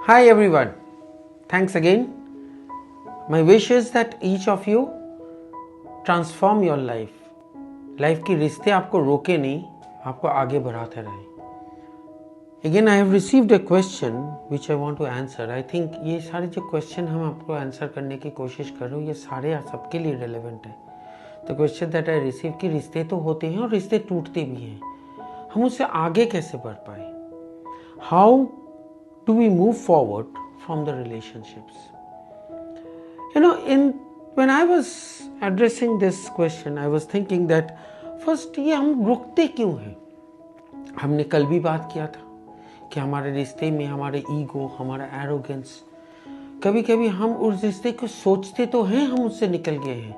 Hi everyone, thanks again. My wish is that each of you transform your life. Life की रिश्ते आपको रोके नहीं, आपको आगे बढ़ाते रहे. Again I have received a question which I want to answer. I think ये सारे जो क्वेश्चन हम आपको आंसर करने की कोशिश कर रहे हो ये सारे सबके लिए रेलेवेंट है. तो क्वेश्चन दैट आई रिसीव कि रिश्ते तो होते हैं और रिश्ते टूटते भी हैं, हम उससे आगे कैसे बढ़ पाए? How do we move forward from the relationships? When I was addressing this question, I was thinking that first ये हम रुकते क्यों हैं? हमने कल भी बात किया था कि हमारे रिश्ते में हमारे ईगो, हमारा एरोगेंस, कभी कभी हम उस रिश्ते को सोचते तो हैं हम उससे निकल गए हैं,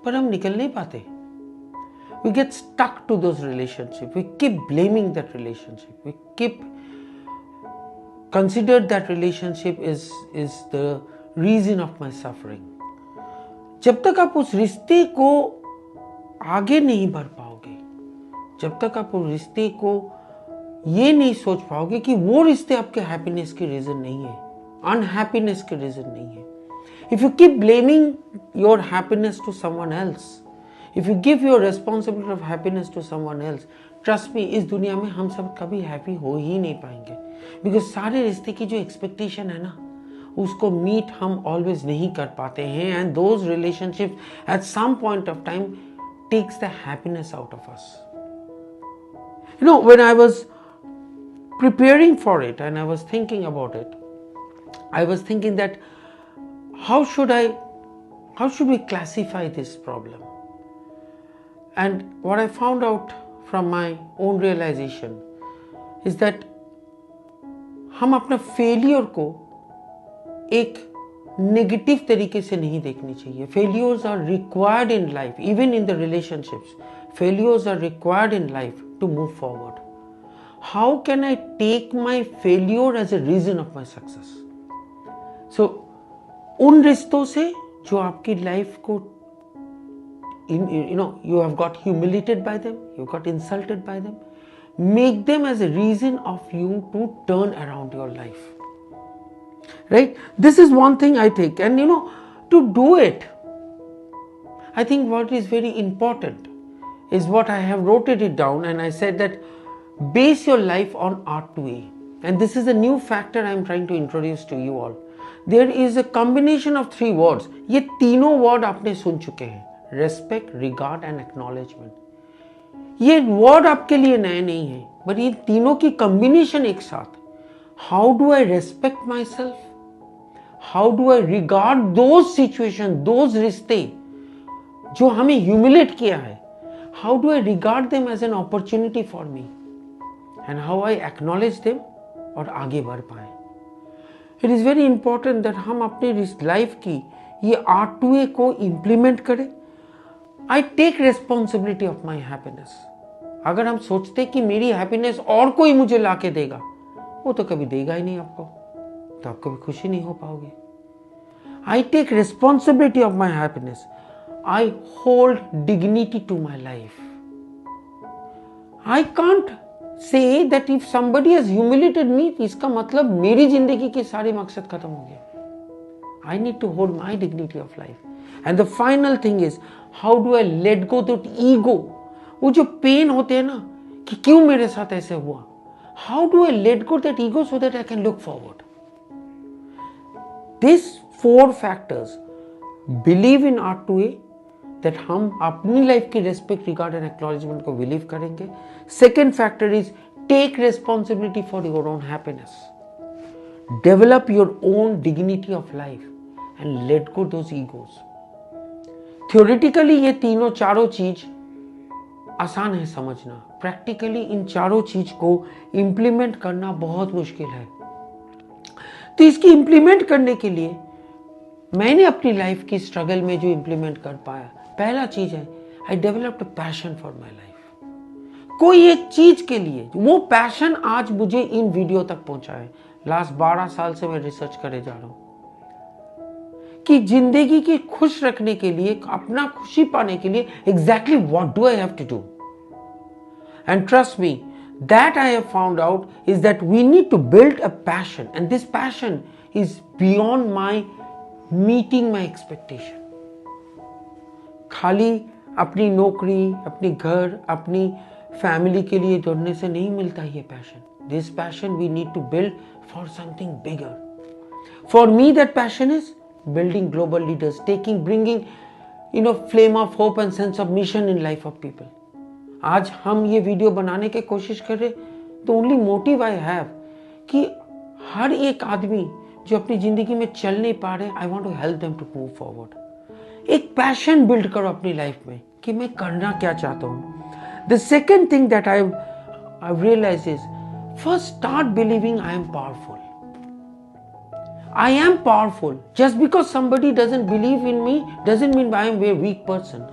पर हम निकल नहीं पाते. We get stuck to those relationships. We keep blaming that relationship. We keep consider that relationship is the reason of my suffering. जब तक आप उस रिश्ते को आगे नहीं बढ़ पाओगे, जब तक आप उस रिश्ते को ये नहीं सोच पाओगे कि वो रिश्ते आपके हैप्पीनेस के रीजन नहीं है, अनहैप्पीनेस के रीजन नहीं है. If you keep blaming your happiness to someone else, if you give your responsibility of happiness to someone else, trust me, इस दुनिया में हम सब कभी हैप्पी हो ही नहीं पाएंगे. बिकॉज सारे रिश्ते की जो एक्सपेक्टेशन है ना, उसको मीट हम ऑलवेज नहीं कर पाते हैं. And those relationship at some point of time takes the happiness out of us. When I was preparing for it and I was thinking about it, I was thinking that how should we classify this problem? And what I found out from my own realization is that हम अपना failure को एक negative तरीके से नहीं देखनी चाहिए. Failures are required in life, even in the relationships. Failures are required in life to move forward. How can I take my failure as a reason of my success? So उन रिश्तों से जो आपकी लाइफ को you have got humiliated by them, you got insulted by them, make them as a reason of you to turn around your life. Right? This is one thing I think. And to do it, I think what is very important is what I have wrote it down, and I said that base your life on R2A. And this is a new factor I am trying to introduce to you all. There is a combination of 3 words. ये तीनों word आपने सुन चुके हैं, respect, regard and acknowledgement. ये word आपके लिए नए नहीं है, बट ये तीनों की कॉम्बिनेशन एक साथ. How do I respect my self, how do I regard those situation, those रिश्ते जो हमें ह्यूमिलेट किया है, how do I regard them as an opportunity for me, and how I acknowledge them और आगे बढ़ पाए. It is very important that हम अपनी लाइफ की ये R2A को इंप्लीमेंट करें. I take responsibility of my happiness. अगर हम सोचते कि मेरी हैप्पीनेस और कोई मुझे ला के देगा, वो तो कभी देगा ही नहीं आपको, तो आप कभी खुशी नहीं हो पाओगे. I take responsibility of my happiness. I hold dignity to my life. I can't say that if somebody has humiliated me, इसका मतलब मेरी जिंदगी के सारे मकसद खत्म हो गए. I need to hold my dignity of life. And the final thing is, how do I let go that ego? वो जो पेन होते हैं ना कि क्यों मेरे साथ ऐसे हुआ, how do I let go that ego so that I can look forward? These 4 factors, believe in R2A, that हम अपनी लाइफ की रेस्पेक्ट, रिगार्ड एंड एक्नॉलेजमेंट को बिलीव करेंगे. Second factor is take responsibility for your own happiness, develop your own dignity of life and let go those egos. Theoretically ये तीनों चारों चीज आसान है समझना, प्रैक्टिकली इन चारों चीज को इंप्लीमेंट करना बहुत मुश्किल है. तो इसकी इंप्लीमेंट करने के लिए मैंने अपनी लाइफ की स्ट्रगल में जो इंप्लीमेंट कर पाया, पहला चीज है I developed passion for my life. कोई एक चीज के लिए वो पैशन आज मुझे इन वीडियो तक पहुंचा है. लास्ट 12 साल से मैं रिसर्च करे जा रहा हूं कि जिंदगी की खुश रखने के लिए, अपना खुशी पाने के लिए exactly what do I have to do. And trust me, that I have found out is that we need to build a passion, and this passion is beyond my meeting my expectation. खाली अपनी नौकरी, अपने घर, अपनी family के लिए दौड़ने से नहीं मिलता ये passion. This passion we need to build for something bigger. For me, that passion is building global leaders, bringing, flame of hope and sense of mission in life of people. आज हम ये वीडियो बनाने की कोशिश कर रहे, तो only motive I have कि हर एक आदमी जो अपनी जिंदगी में चल नहीं पा रहे, I want to help them to move forward. एक पैशन बिल्ड करो अपनी लाइफ में कि मैं करना क्या चाहता हूं. The second thing that I realise is, first start believing I am powerful. I am powerful. Just because somebody doesn't believe in me doesn't mean I am a weak person.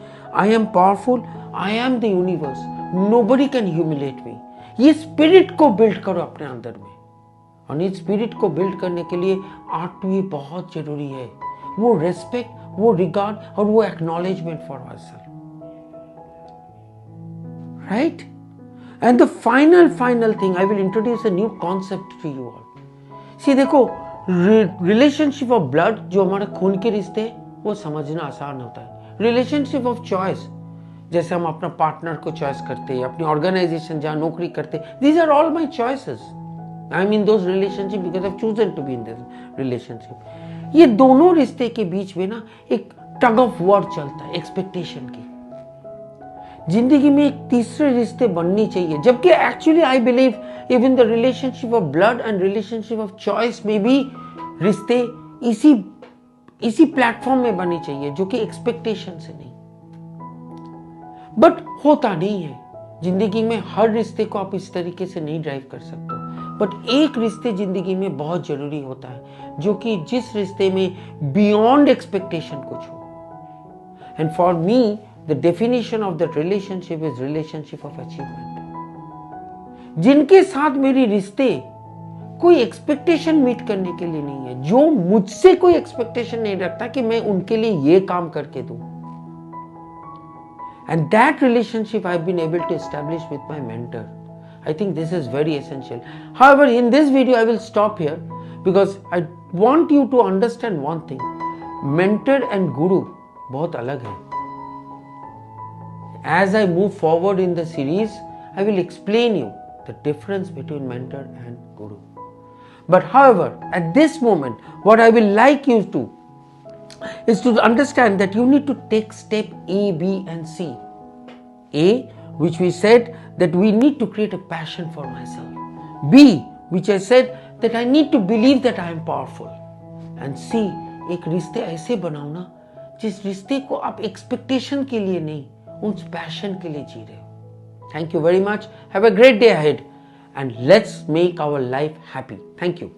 I am powerful. I am the universe. Nobody can humiliate me. ये spirit को build करो अपने अंदर में, और इस spirit को build करने के लिए R2A बहुत जरूरी है. वो रेस्पेक्ट, वो रिगार्ड और वो acknowledgement for ourselves. Right? And the final thing, I will introduce a new concept to you all. See देखो, रिलेशनशिप ऑफ ब्लड, जो हमारे खून के रिश्ते हैं, वो समझना आसान होता है. रिलेशनशिप ऑफ चॉइस, जैसे हम अपना पार्टनर को चॉइस करते हैं, अपनी ऑर्गेनाइजेशन जहां नौकरी करते हैं, these are all my choices. I am in those relationship because I have chosen to be in this relationship. ये दोनों रिश्ते के बीच में ना एक टग ऑफ वॉर चलता है, एक्सपेक्टेशन की. जिंदगी में एक तीसरे रिश्ते बननी चाहिए, जबकि actually I believe even the relationship of blood and relationship of choice में भी रिश्ते इसी प्लेटफॉर्म में बननी चाहिए, जो कि एक्सपेक्टेशन से नहीं. बट होता नहीं है जिंदगी में. हर रिश्ते को आप इस तरीके से नहीं ड्राइव कर सकते. बट एक रिश्ते जिंदगी में बहुत जरूरी होता है, जो कि जिस रिश्ते में बियॉन्ड एक्सपेक्टेशन कुछ हो. And for me the definition of that relationship is relationship of achievement. जिनके साथ मेरी रिश्ते कोई एक्सपेक्टेशन मीट करने के लिए नहीं है, जो मुझसे कोई एक्सपेक्टेशन नहीं रखता कि मैं उनके लिए ये काम करके दूं. And that relationship I've been able to establish with my mentor. I think this is very essential. However, in this video I will stop here because I want you to understand one thing. Mentor and guru बहुत अलग है. As I move forward in the series, I will explain you the difference between mentor and guru. But however, at this moment, what I will like you to is to understand that you need to take step A, B and C. A, which we said that we need to create a passion for myself. B, which I said that I need to believe that I am powerful. And C, एक रिश्ते ऐसे बनाओ ना, जिस रिश्ते को आप expectation के लिए नहीं, उस पैशन के लिए जी रहे हो. Thank you very much. Have a great day ahead and let's make our life happy. Thank you.